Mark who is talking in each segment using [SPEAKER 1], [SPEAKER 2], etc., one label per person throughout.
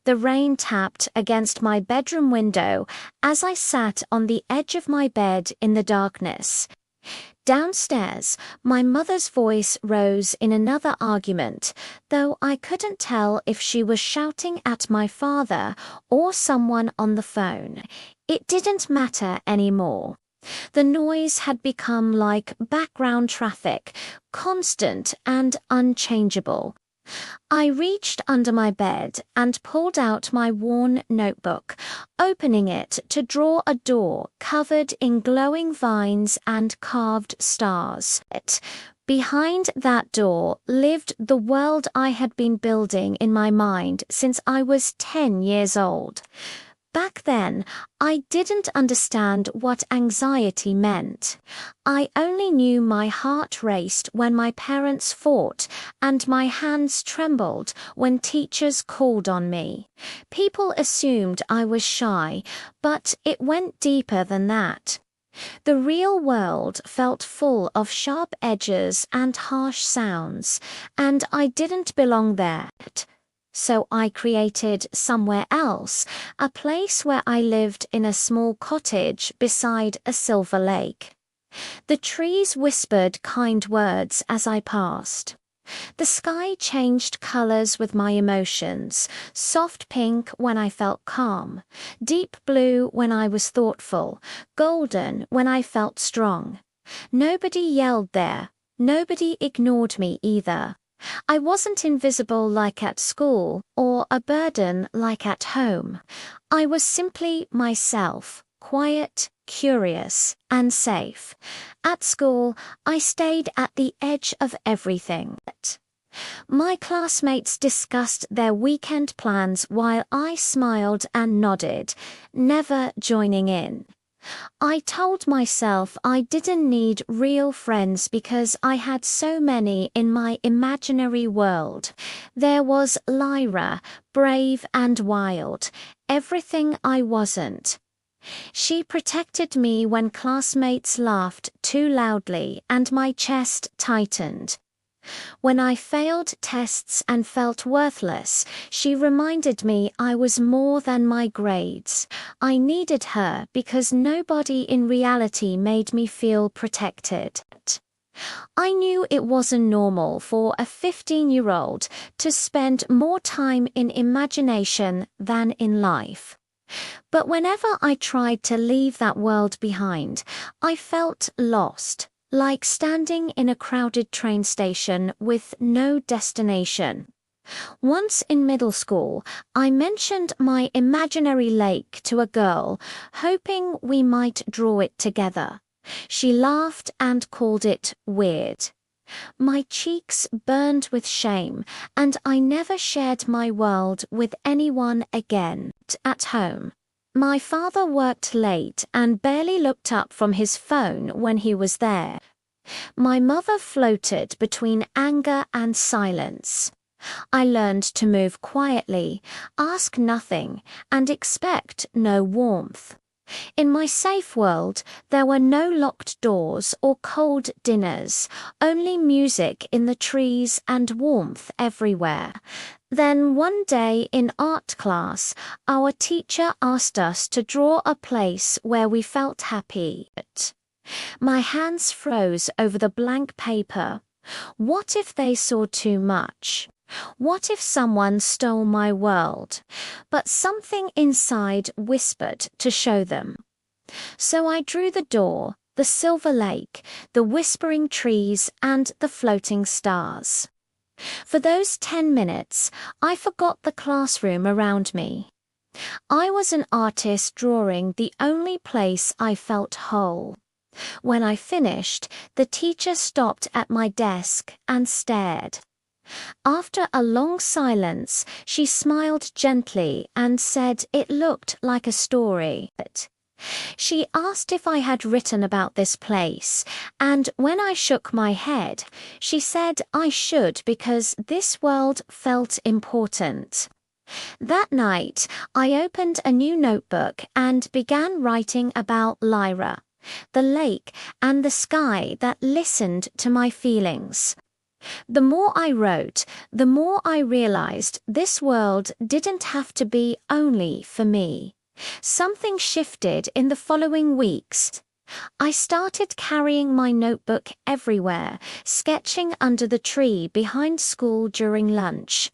[SPEAKER 1] The rain tapped against my bedroom window as I sat on the edge of my bed in the darkness. Downstairs, my mother's voice rose in another argument, though I couldn't tell if she was shouting at my father or someone on the phone. It didn't matter anymore. The noise had become like background traffic, constant and unchangeable. I reached under my bed and pulled out my worn notebook, opening it to draw a door covered in glowing vines and carved stars. Behind that door lived the world I had been building in my mind since I was 10 years old. Back then, I didn't understand what anxiety meant. I only knew my heart raced when my parents fought and my hands trembled when teachers called on me. People assumed I was shy, but it went deeper than that. The real world felt full of sharp edges and harsh sounds, and I didn't belong there. So I created somewhere else, a place where I lived in a small cottage beside a silver lake. The trees whispered kind words as I passed. The sky changed colors with my emotions, soft pink when I felt calm, deep blue when I was thoughtful, golden when I felt strong. Nobody yelled there, nobody ignored me either. I wasn't invisible like at school, or a burden like at home. I was simply myself, quiet, curious, and safe. At school, I stayed at the edge of everything. My classmates discussed their weekend plans while I smiled and nodded, never joining in. I told myself I didn't need real friends because I had so many in my imaginary world. There was Lyra, brave and wild, everything I wasn't. She protected me when classmates laughed too loudly and my chest tightened. When I failed tests and felt worthless, she reminded me I was more than my grades. I needed her because nobody in reality made me feel protected. I knew it wasn't normal for a 15-year-old to spend more time in imagination than in life. But whenever I tried to leave that world behind, I felt lost. Like standing in a crowded train station with no destination. Once in middle school, I mentioned my imaginary lake to a girl, hoping we might draw it together. She laughed and called it weird. My cheeks burned with shame, and I never shared my world with anyone again. At home, my father worked late and barely looked up from his phone when he was there. My mother floated between anger and silence. I learned to move quietly, ask nothing, and expect no warmth. In my safe world, there were no locked doors or cold dinners, only music in the trees and warmth everywhere. Then one day in art class, our teacher asked us to draw a place where we felt happy. My hands froze over the blank paper. What if they saw too much? What if someone stole my world? But something inside whispered to show them. So I drew the door, the silver lake, the whispering trees, and the floating stars. For those 10 minutes, I forgot the classroom around me. I was an artist drawing the only place I felt whole. When I finished, the teacher stopped at my desk and stared. After a long silence, she smiled gently and said it looked like a story. She asked if I had written about this place, and when I shook my head, she said I should because this world felt important. That night, I opened a new notebook and began writing about Lyra, the lake and the sky that listened to my feelings. The more I wrote, the more I realized this world didn't have to be only for me. Something shifted in the following weeks. I started carrying my notebook everywhere, sketching under the tree behind school during lunch.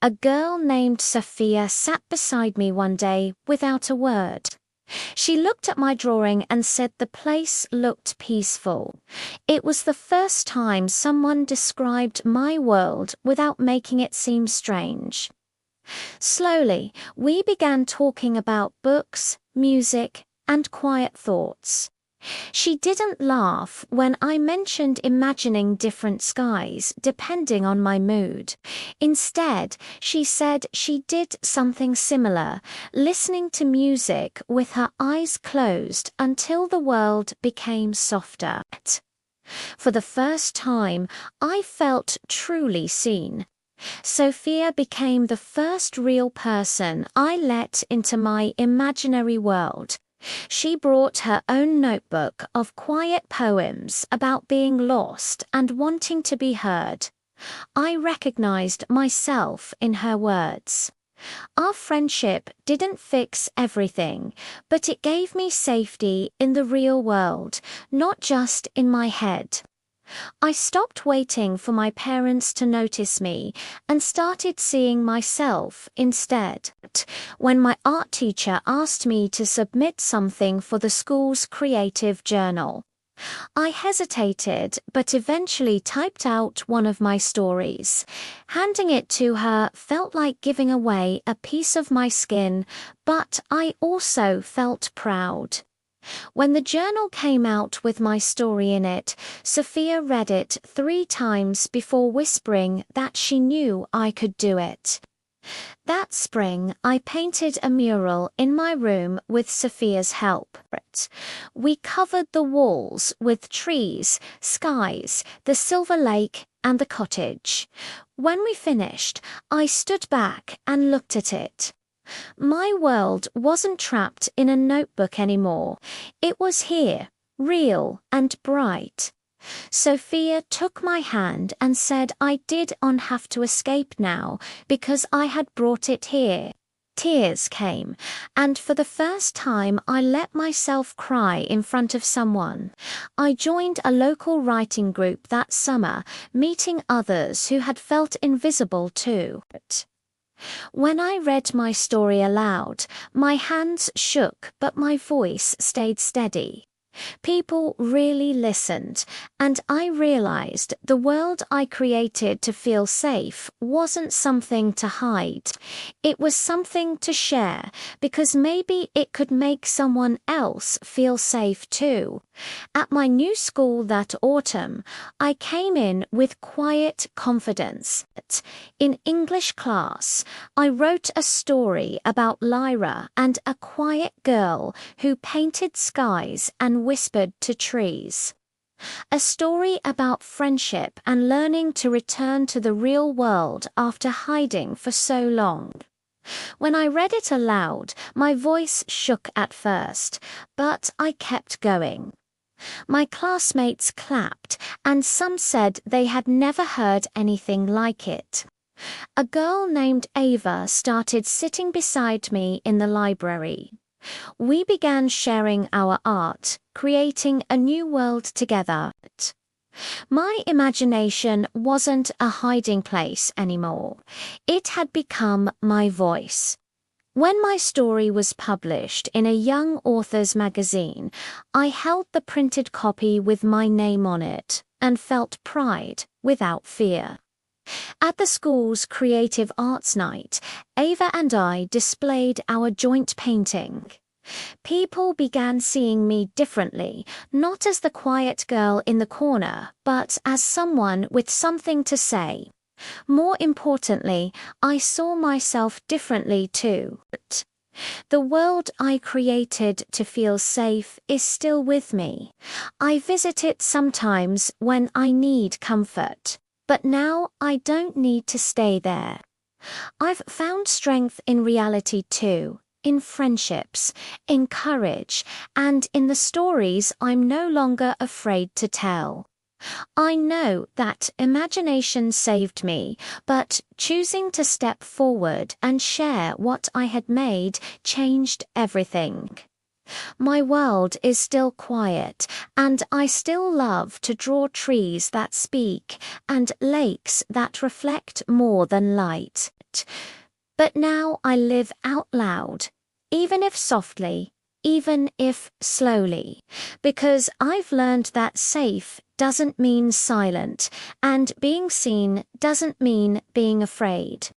[SPEAKER 1] A girl named Sophia sat beside me one day without a word. She looked at my drawing and said the place looked peaceful. It was the first time someone described my world without making it seem strange. Slowly, we began talking about books, music, and quiet thoughts. She didn't laugh when I mentioned imagining different skies depending on my mood. Instead, she said she did something similar, listening to music with her eyes closed until the world became softer. For the first time, I felt truly seen. Sophia became the first real person I let into my imaginary world. She brought her own notebook of quiet poems about being lost and wanting to be heard. I recognized myself in her words. Our friendship didn't fix everything, but it gave me safety in the real world, not just in my head. I stopped waiting for my parents to notice me and started seeing myself instead. When my art teacher asked me to submit something for the school's creative journal, I hesitated but eventually typed out one of my stories. Handing it to her felt like giving away a piece of my skin, but I also felt proud. When the journal came out with my story in it, Sophia read it 3 times before whispering that she knew I could do it. That spring, I painted a mural in my room with Sophia's help. We covered the walls with trees, skies, the silver lake, and the cottage. When we finished, I stood back and looked at it. My world wasn't trapped in a notebook anymore. It was here, real and bright. Sophia took my hand and said I didn't have to escape now because I had brought it here. Tears came, and for the first time I let myself cry in front of someone. I joined a local writing group that summer, meeting others who had felt invisible too. When I read my story aloud, my hands shook but my voice stayed steady. People really listened, and I realized the world I created to feel safe wasn't something to hide. It was something to share, because maybe it could make someone else feel safe too. At my new school that autumn, I came in with quiet confidence. In English class, I wrote a story about Lyra and a quiet girl who painted skies and whispered to trees. A story about friendship and learning to return to the real world after hiding for so long. When I read it aloud, my voice shook at first, but I kept going. My classmates clapped, and some said they had never heard anything like it. A girl named Ava started sitting beside me in the library. We began sharing our art, creating a new world together. My imagination wasn't a hiding place anymore. It had become my voice. When my story was published in a young author's magazine, I held the printed copy with my name on it and felt pride without fear. At the school's Creative Arts Night, Ava and I displayed our joint painting. People began seeing me differently, not as the quiet girl in the corner, but as someone with something to say. More importantly, I saw myself differently too. The world I created to feel safe is still with me. I visit it sometimes when I need comfort, but now I don't need to stay there. I've found strength in reality too, in friendships, in courage, and in the stories I'm no longer afraid to tell. I know that imagination saved me, but choosing to step forward and share what I had made changed everything. My world is still quiet, and I still love to draw trees that speak and lakes that reflect more than light. But now I live out loud, even if softly, even if slowly, because I've learned that safe doesn't mean silent, and being seen doesn't mean being afraid.